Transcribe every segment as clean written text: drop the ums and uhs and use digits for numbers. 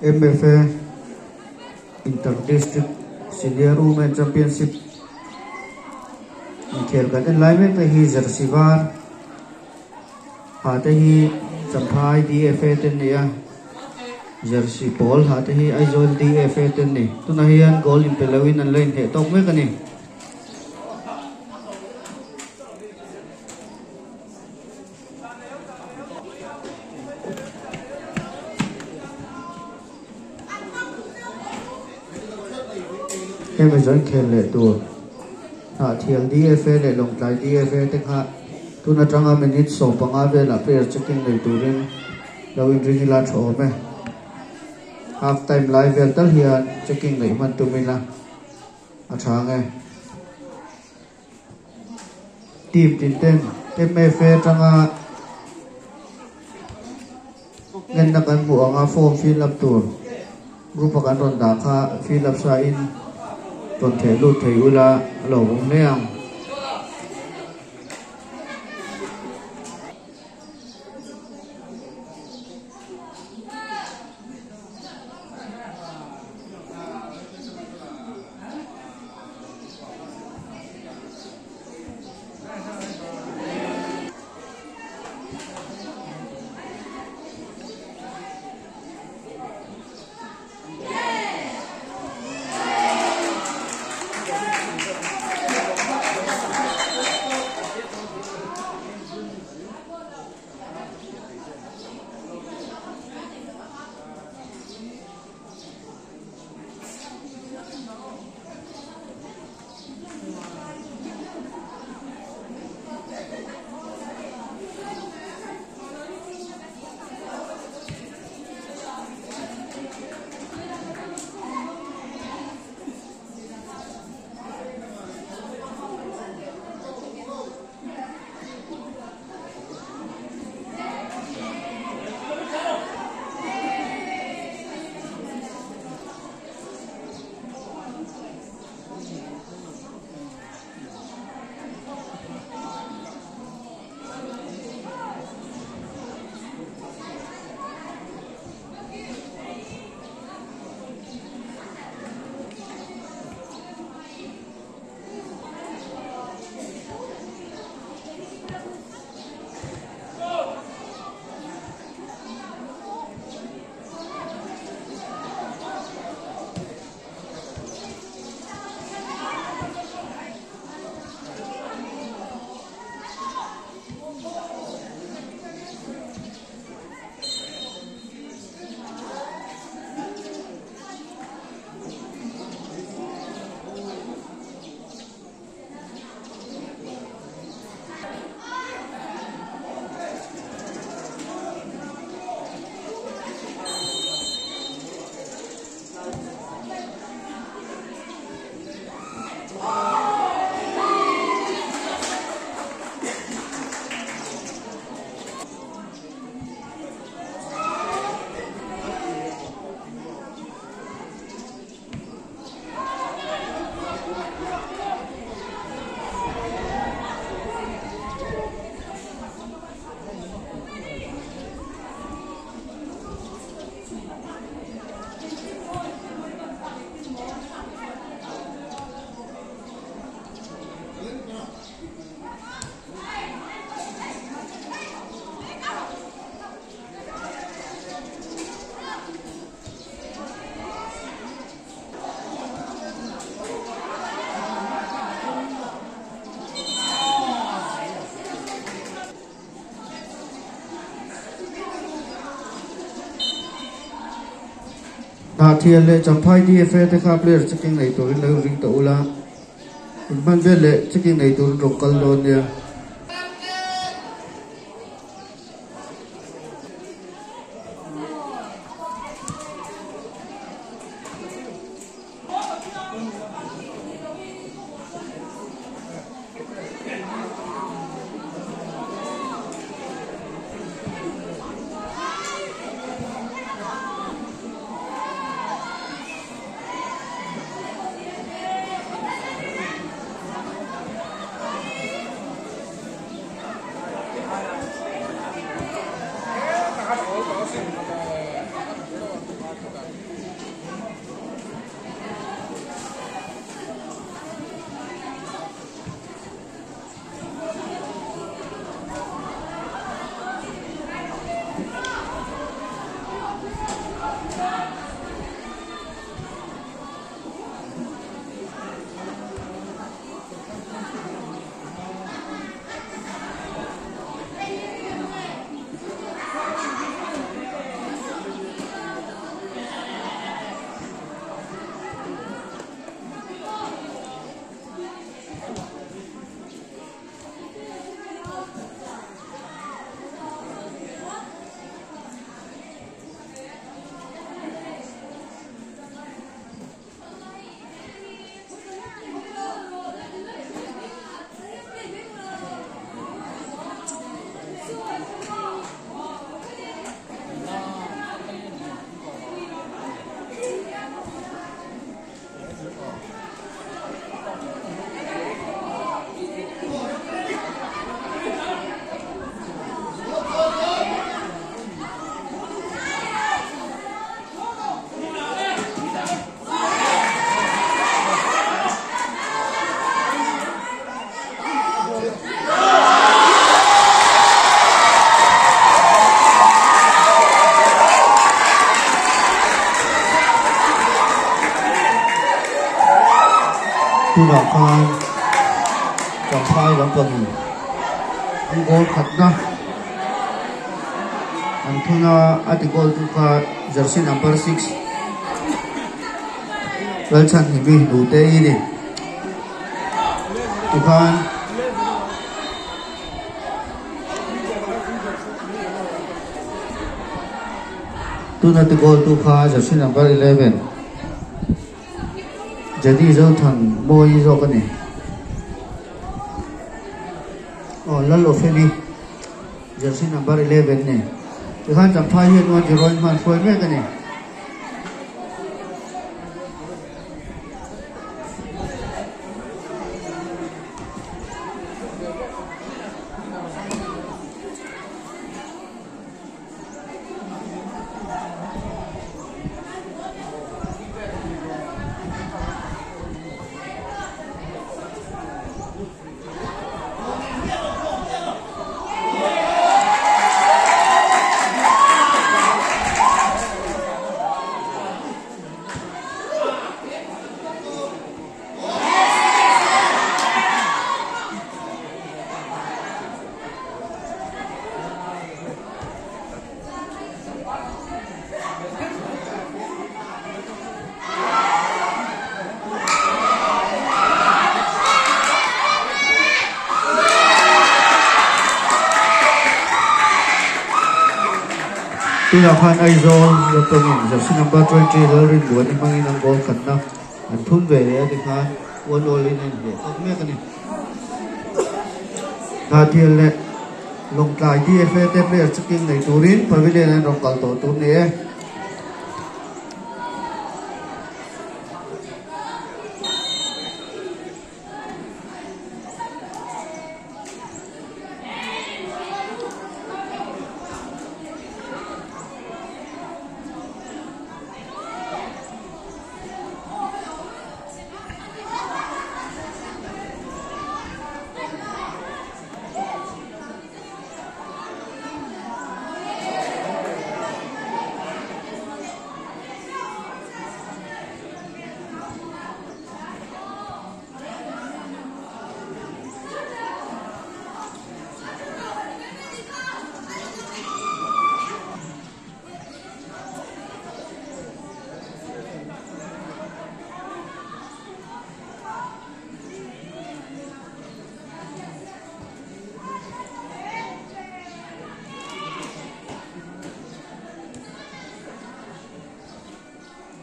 MFA Inter-District Senior Women Championship खेल करने लाइव में तो ही जर्सी बार हाथे ही चंपाई DFA तेनिया जर्सी बॉल हाथे ही आइजोल DFA तेनी तो नहीं यान गोल इंपेलविन अनलाइन है तो मैं कने Amazon खेल ले तो हाँ थियल DFA ले लोग लाइ DFA तक हाँ तो न चंगा मिनट सौ पंगा बे ला प्लेयर चेकिंग ले तो रिंग लाविन रिंग ला छो में हाफ टाइम लाइव वेल तल हिया चेकिंग ले मन तो मिला अच्छा है टीम टिंटेन MFA चंगा งินนักการบวกอาโฟมฟิลับตัวรูปการตนดาค่าฟิลับซาอินตนเทลูเทอุลาหลงเลี้ยงथियल ले चंपाई DFA ते का प्लेयर चेकिंग नहीं तो रिंग तो उला मन बेले चेकिंग नहीं तो लोकल लोन ने tu nào khan trong phai vẫn còn anh goal khát na anh thu na ati goal tu kha jersey number 6 well chan hi bi du te i ni tu khan tu na ti goal tu kha jersey number 11 jadi zo thằng boy zo cái này lần lượt phê đi jersey number 11 này thì khán chẳng phải hiện hoàn chỉ rồi mà phơi mấy cái này tu nào khan ai rồi rồi tôi nhìn jersey number 20 rồi rin buồn nhưng mang in ang goal khát na anh thun về đấy thì khan one all in anh về không biết cái này ta thiền lệ lồng lại DFA tiếp player checking này turin pavilion anh rong cầu tổ tu này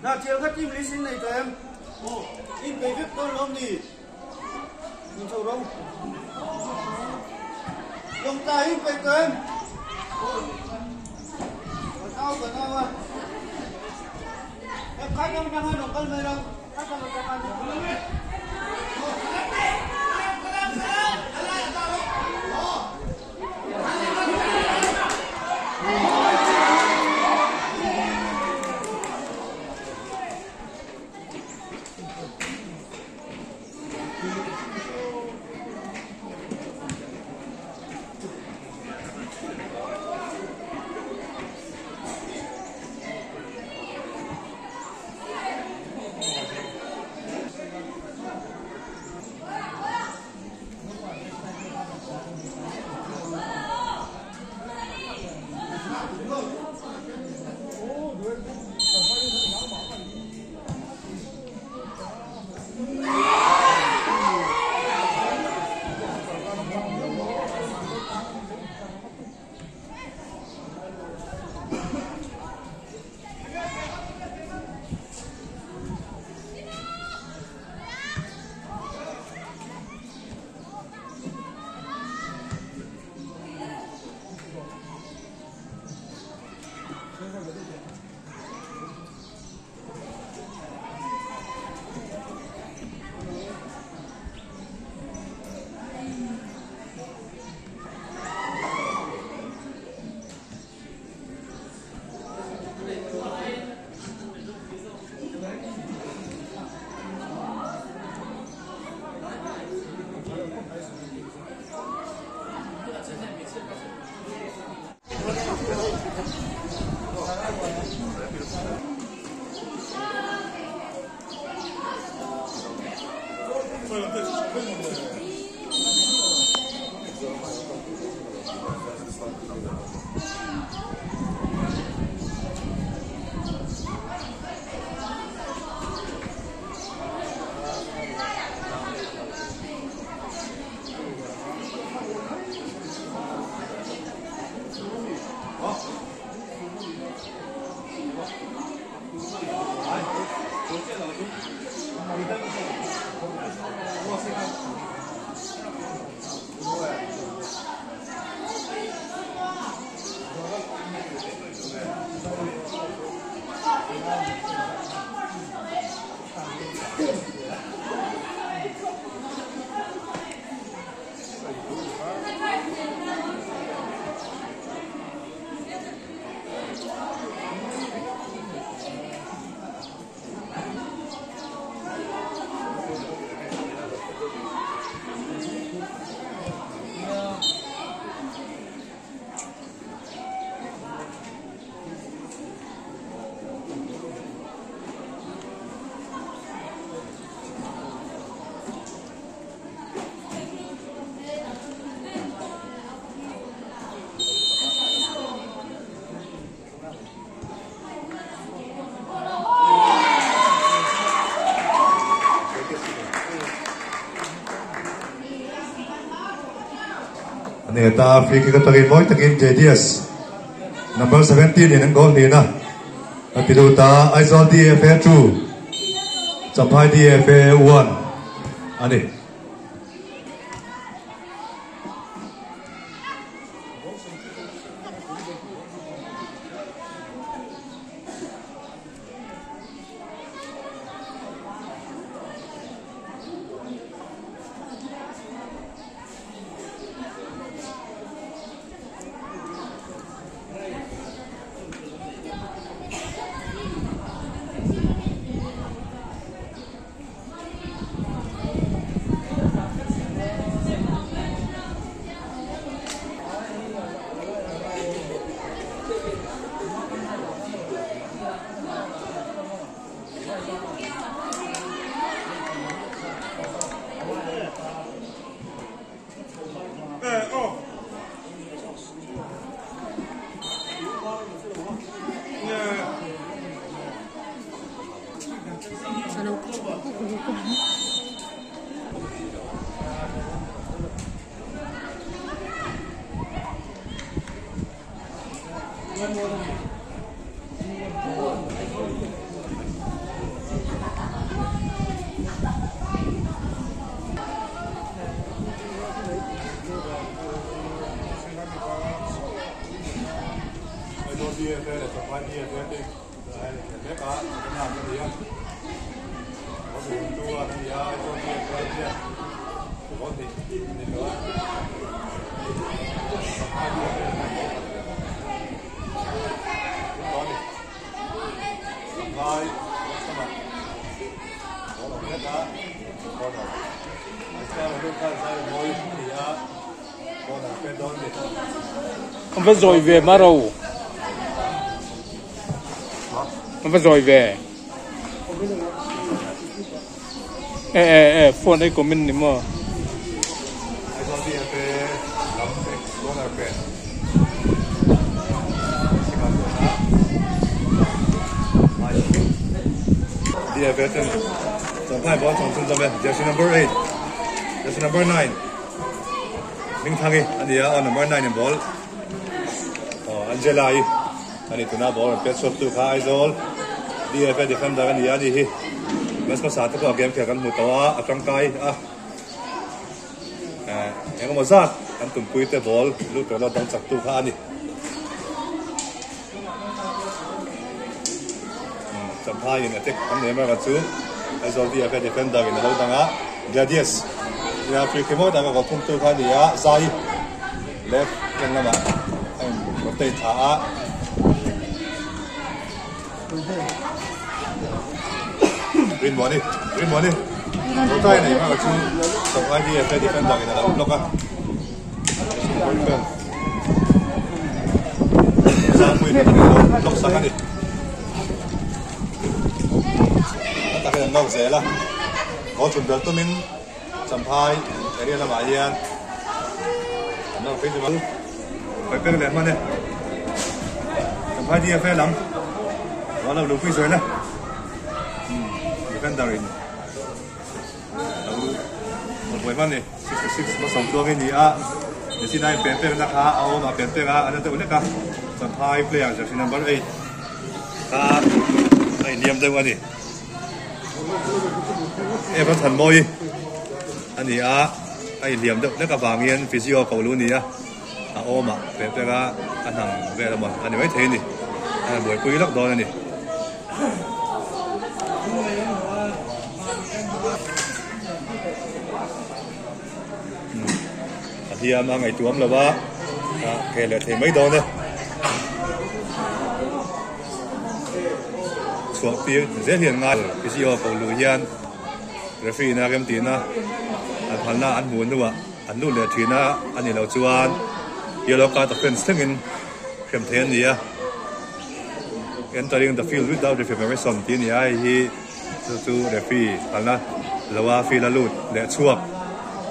na chiều khách chim lý sinh này cho em in về viết con lông gì mình chầu rong lông ta in về cho em còn sao à em khách không đang ăn đồng cân này đâu khách không đang ăn ta free kick takin boy takin JDS number 17 in goal ni na piluta Aizol DFA 2 Champhai DFA 1 ani Không phải rồi về mà đâu. Không phải rồi về. Phone ấy của mình mà. DFA 10 Champhai ball trong sân về jersey number 8 jersey number 9 Minh Thangi anh on number 9 in ball Angela anh tuna ball pet shot tu kha Aizol DFA defender anh anh hi mas ko sa ko game khe kan mu tawa atang kai em mo zat an tum pui te ball lu to lo dang chak tu kha ani Champhai in attack an ne ma chu Aizol DFA defender in lo danga Gladius ya free kick mo da ko tum tu kha ni ya Zai left yang lama rotate tha green money rotate này mà chú Champhai DFA defender in lo block sa mui block sa ni ta cái ngọc dễ là có chuẩn bị tôi mình Champhai area là mà yên nó phải cho bạn phải biết cái mà này Champhai DFA lắm đó là lục phi rồi này defender in một buổi mà này 66 mà sốngตัวcái gì à để xin ai bén bénนะคะเอามาbén bénอ่ะอันนั้นตัวนี้กันChamphai player jersey number 8taไอ้เนียมตัวนี้พระทันมอยอันนี้ไอเหลี่ยมเด็กแล้วก็บางเงี้ยฟิสิโอเกาลูนี่โอมาเป็นแต่ก็อันนั้นเวลาหมดอันนี้ไม่เท่นี่บวยปุยลักดอนนี่ที่มาไงตัวมันแล้วว่าแค่เลยเท่ไม่ดอนเลยสวมปีเสียเหียนงานฟิสิโอเกาลูยันreferee na game tin na an phalna an mun nuwa an lu le thina ani lo chuan yellow card offense thengin khem then nia entering the field without referee som tin ya hi chu referee phalna lawa field la lut le chuak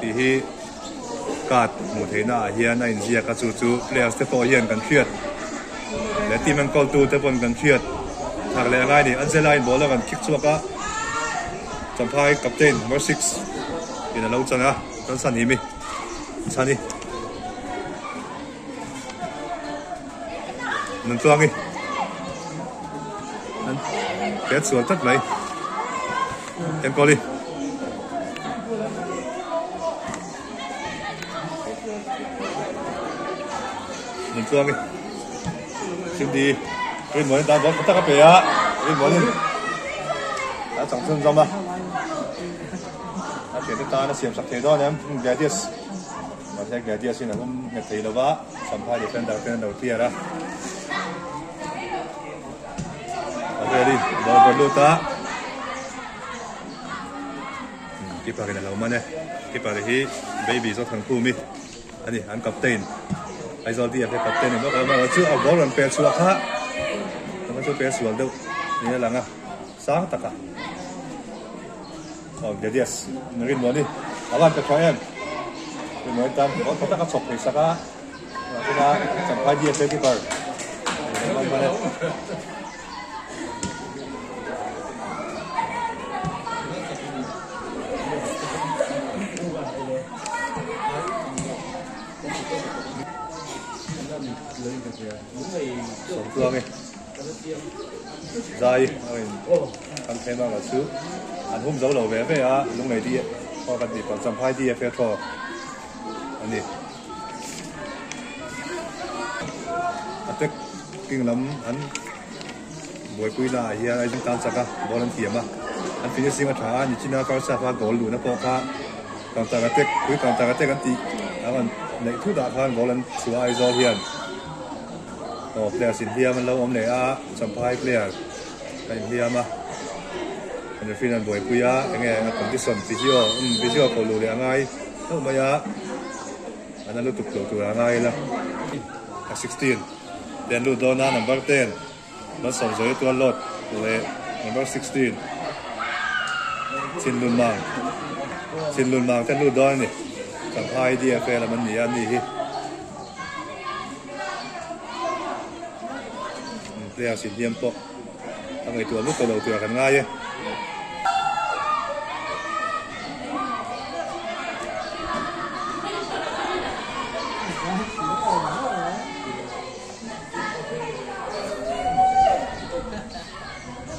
ti hi card mu theina hian a in zia ka chu players te to hian kan khiat le team an call tu te pon kan khiat thak le ngai ni an zela in ball kan kick chuaka Champhai captain number 6 in a low changa kan sani mi sani nâng tuang đi kết xuống tất lấy em coi đi nâng tuang đi xin đi bên mới ta vẫn có tất cả bé bên mới đi đã chẳng chân rong mà chuyện ta nó xiêm sặc thế đó nhé Gadius mà theo Gadius thì là cũng nghe thấy là vả sắm hai defender đầu tiên đó ok đi ball perlu tak kita kena lawan mana kita ni baby so thằng khu mi anh captain ai rồi đi cái captain này nó chưa ở ball lần pe suat ha nó chưa pe suat đâuนี่là ngà sáng tất cả Gadius ngrin mo ni awan ka try em mo tam có tất cả sọc thì saka kita sampai dia keeper sống thương đi dài ăn thêm vào xứ ăn hôm dấu lẩu về à lúc này đi có cần gì còn dầm hai đi phải thò anh đi anh tết kinh lắm anh buổi cuối là hiện anh tan saka ball anh tiệm à anh finishing ở thả như china cao sa pha goal lùn nó bỏ pha còn ta cái tết cuối còn ta cái tết anh tí anh này thu đã pha ball anh xua ai do hiện player sin dia man lo om le a sampai player kan dia ma kan final boy puya enge competition physio ko lu le angai no maya ana lu tuk tu angai la 16 then lu dona number 10 nó sòng giới tua lột le number 16 sin lun mang ten lu don ni sampai dia fe la man ni an ni player sin diam po ang ito ano tolo tu akan ngay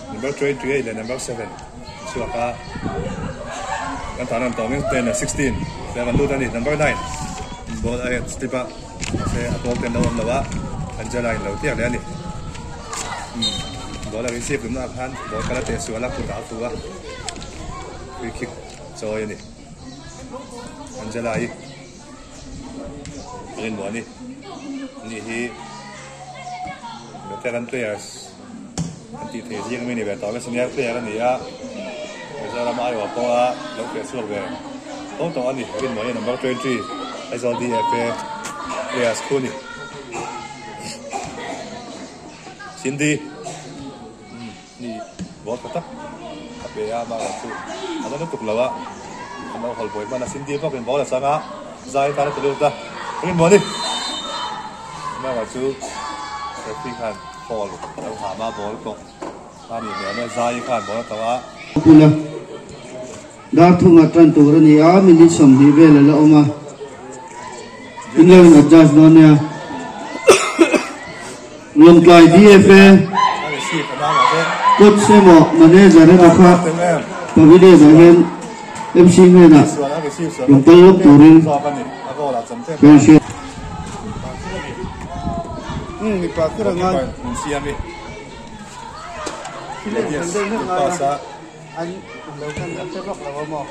number 23 dan number 7 suaka kan tanam tongin 16 dan lu tadi number 9 ball ahead stipa saya atau ten lawan lawa Angela in law tiang ni ball là receive đúng là han ball cái là tiền sửa lắc của đảo phụ á free kick rồi này Angela ấy lên ball đi ni hi veteran players anh ti thể riêng mình này về tao cái senior player này á bây giờ làm ai vào po á lâu phải sửa về tốt tao anh này lên ball number 23 ai rồi đi FA players cool này xin đi ni ball katak tapi ya ma tu ada tuk lawa kalau hol boy mana sindi pa ken ball sanga zai ta tu ta ken ball ni ma tu referee kan fall tao ha ma ball ko ani ne zai kan ball tawa pula dar thunga tran tur ni a minute som hi ve la oma England adjust don ya long play DFA coach Semo manager này kha pavide bahen MC này na long play lúc turin pension mi pa kira ngai siam ni pasa anh lâu kan sẽ bóc là mo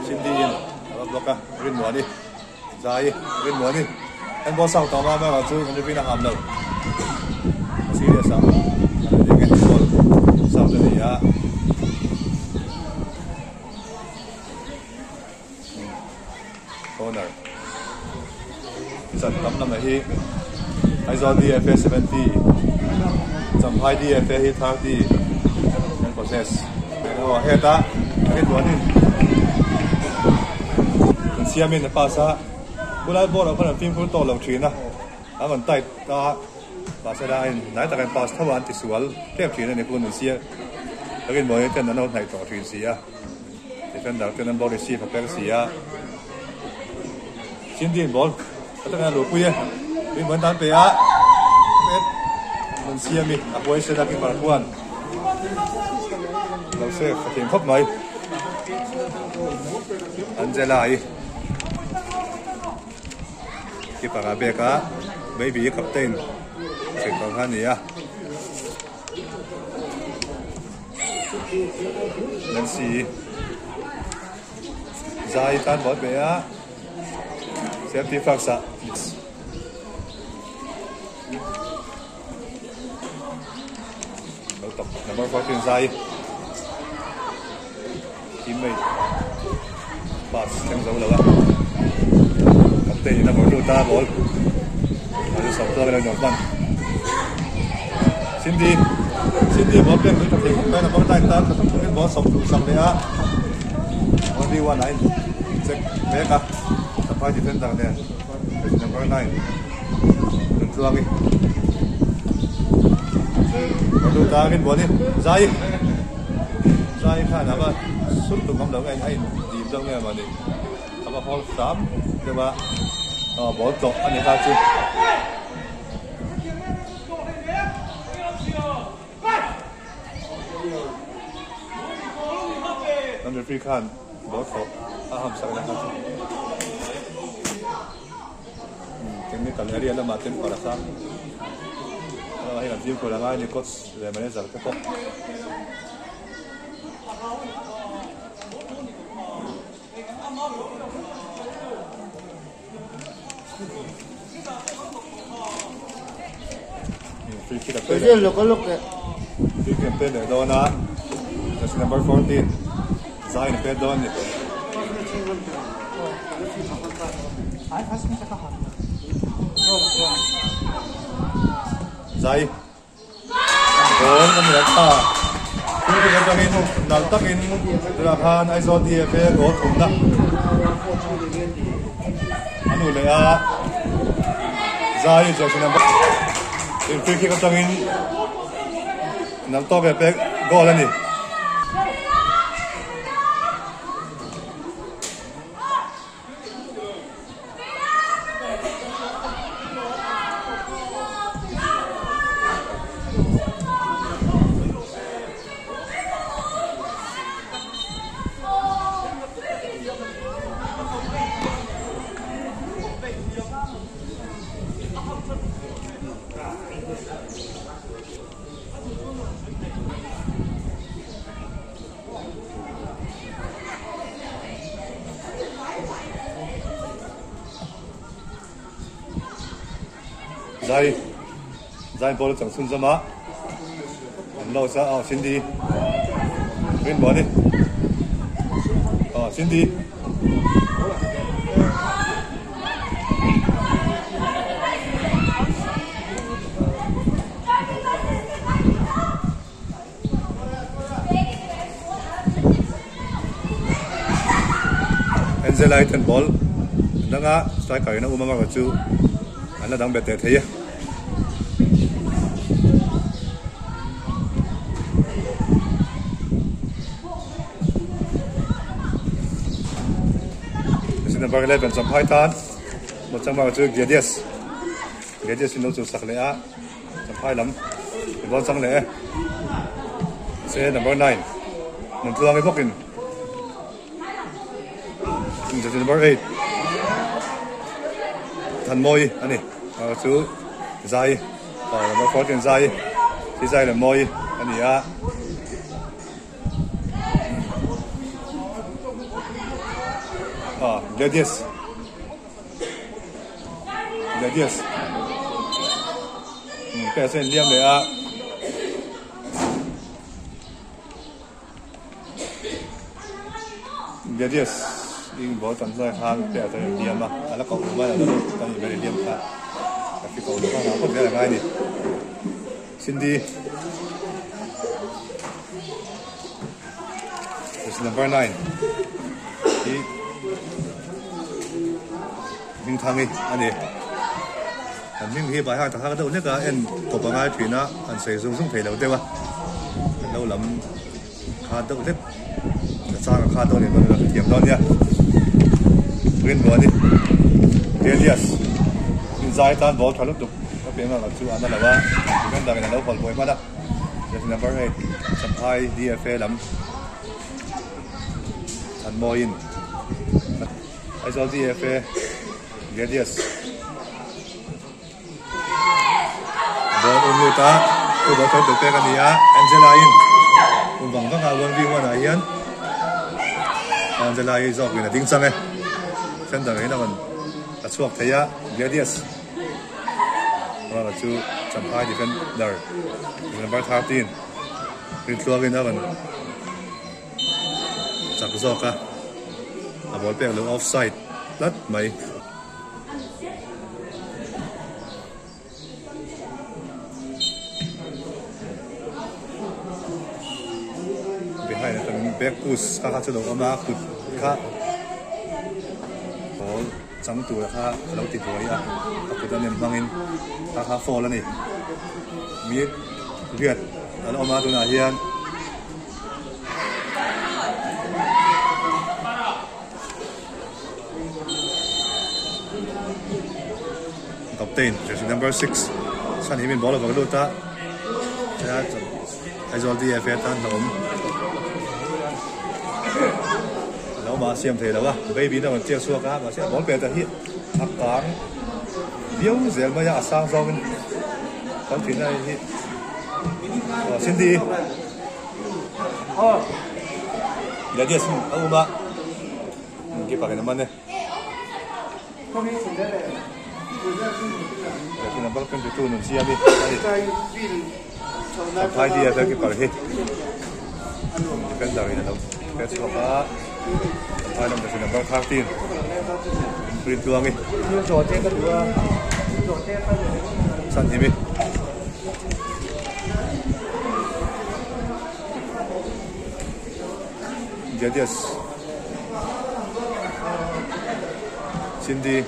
Cindy in bloka rin mo đi dài rin mo đi anh bó sau tao mà vào chú anh đi na ham đâu serious sao anh đi cái ball sau đó thì á corner sân tắm năm này I saw DFA 70 some high DFA hit 30 and possess oh heta cái đuổi đi mình xem mình là passa bữa nay ball ở phần phim cũng to lòng chuyến à còn tay ta passa đây nãy ta cái pass thâu anh thì sual kẹp chuyến này cũng mình xem cái mới cái nó này to chuyến gì à defender cái nó ball receive phải cái gì à xin tiền ball cái này lùi quay đi mới tán về á mình xem đi à quay sẽ ra cái mặt quanเราเสียเข็มพบไหมอันเจลายที่ปากเบกะไม่บีขับเต้นเสร็จตอนท่านนี้อ่ะนั่นสิใจการบอดเบียเซฟตี้ฟักษะเราตกนับว่าเขาเป็นใจทีมไม่บาดแข็งเสาเลยวะกับเตะนับว่าดูตาบอลเราจะสอบตัวกันเลยหน่อยบ้างซินดี้บอลเป็นกับเตะไปนับว่าได้ตามแต่ต้องเป็นบอลสองดูสังเลยอ่ะวันนี้วันไหนเช็คเบกะสปายดิเฟนต์ต่างเนี่ยเป็นนับว่าได้หนึ่งตัวกี่มาดูตาเป็นบอลนี่ใจข้านะว่าสุดตรงกำลังไอ้ดีมตรงนี้มาดิทำมาพอสามเดี๋ยวว่าบอลตกอันนี้ท่าจุดนั่นเป็นฟรีคันบอลตกห้ามสักนะครับเกมนี้กันเรียนแล้วมาเต็มกว่าละครับแล้วให้กับทีมคนละง่ายนี่ก็เลยไม่ได้จัดก็พอฟรีคิกกับเต้นฟรีคิกกับเต้นเนี่ยโดนนะ that's number 14 Zayn เป็นโดนเนี่ยZayn โดนก็มีราคาฟรีคิกกับตัวนี้นัลตักอินราคาไอโซดีเอฟโกถุงนะอันนู้นเลยอ่ะ Zayn จะชนะฟรีคิกกับตัวนี้นัลตักเอฟโกแล้วนี่Zayn ball chẳng xuân ra má lâu sao xin đi bên ball đi xin đi Angela ten ball đang á sai cái nó ôm vào chú anh là đang bệt thế à number 11 trong hai tan một trong bao chữ Gedius xin lỗi chủ sạc lệ á trong hai lắm bóng sang lệ C number 9 mình thương cái bốc in number 8 thần môi anh này chữ dài number 14 dài thì dài là môi anh này á Gedius cái sen liêm đấy à Gedius nhưng bỏ tận dài hàng cái sen liêm mà là cậu mới là tận cái liêm cả cái cậu nó không cái là ngay này xin đi this number 9 mình thằng ấy anh ấy mình hi bài hàng thằng đâu nhất là em tổ bằng ai thuyền á anh sẽ dùng thể đầu tiên mà lâu lắm khá đâu hết sang khá đâu này mà điểm đó nha nguyên ball đi Elias dài tan ball thằng lúc có bên là chú anh là ba bên đằng này đâu còn bồi mất á jersey number 8 Samphai DFA lắm thành Moin Aizol DFA Gedius ball người ta cô bảo cho được cái này á Angela in cùng vắng các ngài vi hoa này hiền Angela in dọc người là tiếng sang ấy xem đằng ấy là mình là chuộc thấy á Gedius đó là chú Samphai defender number 13 Rin chuộc in đó mình chắc dọc á ball bèo lưng offside lất mấy behind the back push ka chu lo ama kut kha ball chang tu kha lo ti boi a ku da nem mangin kha fall ani mi riat al ama tu na hian captain jersey number 6 san himin ball over ta ya Aizol DFA tan home lâu mà xem thấy đâu á baby nó còn chia xua cá mà sẽ bón về tại hiện thằng cán điếu dễ mà ya sang rong con chuyện này thì xin đi là dia xin ông mà cái phải cái này cái này bắt con tụi nó xem đi hai dia cái phải hết cái đời này đâu cái số cá hai năm là number 13 print tuang đi san gì vậy Gedius Cindy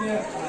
Yeah.